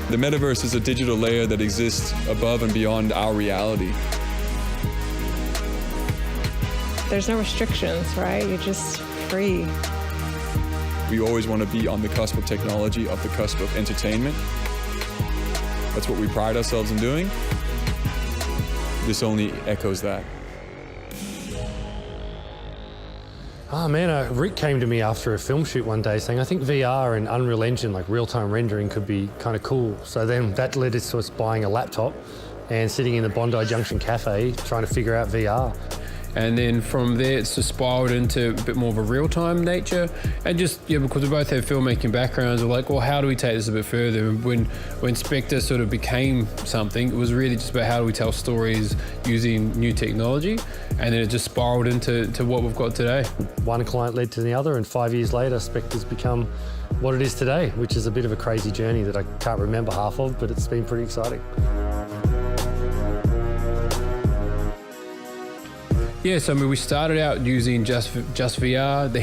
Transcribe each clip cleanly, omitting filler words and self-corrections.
The metaverse is a digital layer that exists above and beyond our reality. There's no restrictions, right? You're just free. We always want to be on the cusp of technology, of the cusp of entertainment. That's what we pride ourselves in doing. This only echoes that. Oh man, Rick came to me after a film shoot one day saying, I think VR and Unreal Engine, like real-time rendering, could be kind of cool. So then that led us to us buying a laptop and sitting in the Bondi Junction cafe trying to figure out VR. And then from there, it's just spiraled into a bit more of a real-time nature. And just, yeah, because we both have filmmaking backgrounds, we're like, well, how do we take this a bit further? And when Spectre sort of became something, it was really just about how do we tell stories using new technology. And then it just spiraled into what we've got today. One client led to the other, and 5 years later, Spectre's become what it is today, which is a bit of a crazy journey that I can't remember half of, but it's been pretty exciting. Yeah, so I mean, we started out using just VR. The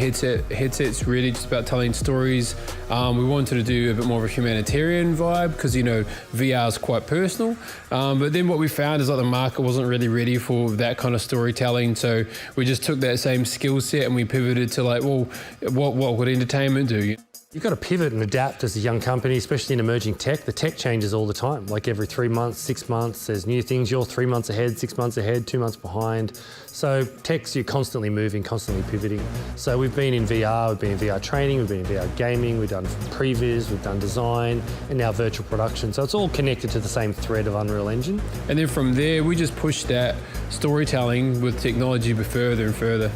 headset's really just about telling stories. We wanted to do a bit more of a humanitarian vibe because, you know, VR is quite personal. But then what we found is that the market wasn't really ready for that kind of storytelling. So we just took that same skill set and we pivoted to like, well, what would entertainment do? You've got to pivot and adapt as a young company, especially in emerging tech. The tech changes all the time, like every 3 months, 6 months, there's new things. You're 3 months ahead, 6 months ahead, 2 months behind. So tech's, you're constantly moving, constantly pivoting. So we've been in VR, we've been in VR training, we've been in VR gaming, we've done previs, we've done design, and now virtual production. So it's all connected to the same thread of Unreal Engine. And then from there, we just pushed that storytelling with technology a bit further and further.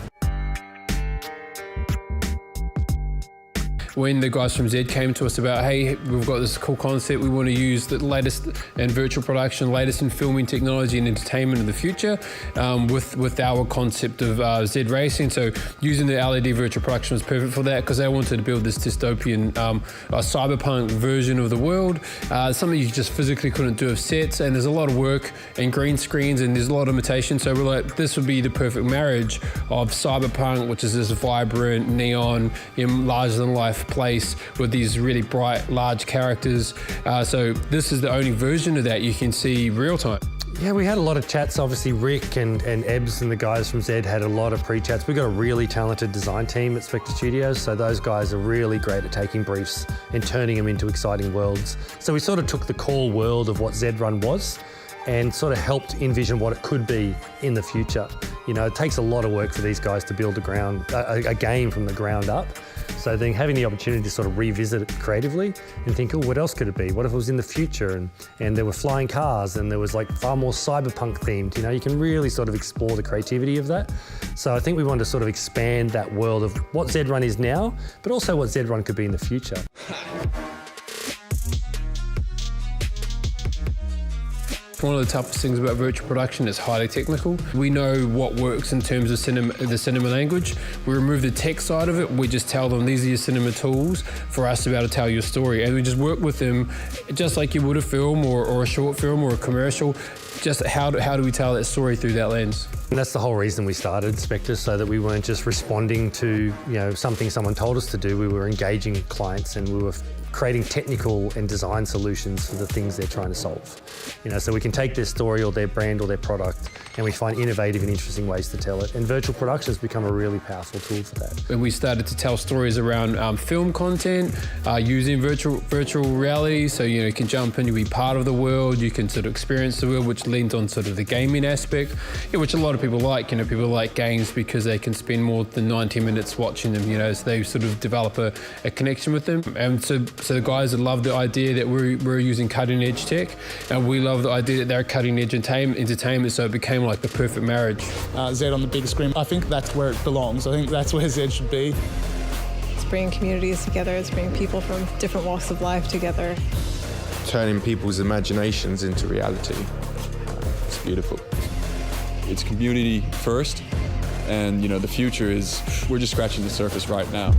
When the guys from Zed came to us about, hey, we've got this cool concept, we want to use the latest in virtual production, latest in filming technology and entertainment of the future with our concept of Zed Racing. So using the LED virtual production was perfect for that because they wanted to build this dystopian cyberpunk version of the world, something you just physically couldn't do with sets, and there's a lot of work and green screens and there's a lot of limitations. So we're like, this would be the perfect marriage of cyberpunk, which is this vibrant, neon, larger than life place with these really bright, large characters. So this is the only version of that you can see real time. Yeah, we had a lot of chats. Obviously, Rick and Ebbs and the guys from Zed had a lot of pre-chats. We've got a really talented design team at Spectre Studios, so those guys are really great at taking briefs and turning them into exciting worlds. So we sort of took the core world of what Zed.Run was and sort of helped envision what it could be in the future. You know, it takes a lot of work for these guys to build a game from the ground up. So then having the opportunity to sort of revisit it creatively and think, oh, what else could it be? What if it was in the future and there were flying cars and there was like far more cyberpunk themed? You know, you can really sort of explore the creativity of that. So I think we want to sort of expand that world of what Zed.Run is now, but also what Zed.Run could be in the future. One of the toughest things about virtual production is highly technical. We know what works in terms of the cinema language. We remove the tech side of it. We just tell them these are your cinema tools for us to be able to tell your story. And we just work with them just like you would a film or a short film or a commercial. Just how do we tell that story through that lens? And that's the whole reason we started Spectre, so that we weren't just responding to something someone told us to do. We were engaging clients and we were creating technical and design solutions for the things they're trying to solve. So we can take their story or their brand or their product and we find innovative and interesting ways to tell it. And virtual production has become a really powerful tool for that. When we started to tell stories around film content, using virtual reality, so you can jump in, you be part of the world, you can sort of experience the world, which leans on sort of the gaming aspect, which a lot of people like. People like games because they can spend more than 90 minutes watching them, so they sort of develop a connection with them. And so the guys that love the idea that we're using cutting edge tech, and we love the idea that they're cutting edge entertainment, so it became like the perfect marriage. Zed on the big screen, I think that's where it belongs. I think that's where Zed should be. It's bringing communities together, it's bringing people from different walks of life together. Turning people's imaginations into reality. It's beautiful. It's community first, and the future is, we're just scratching the surface right now.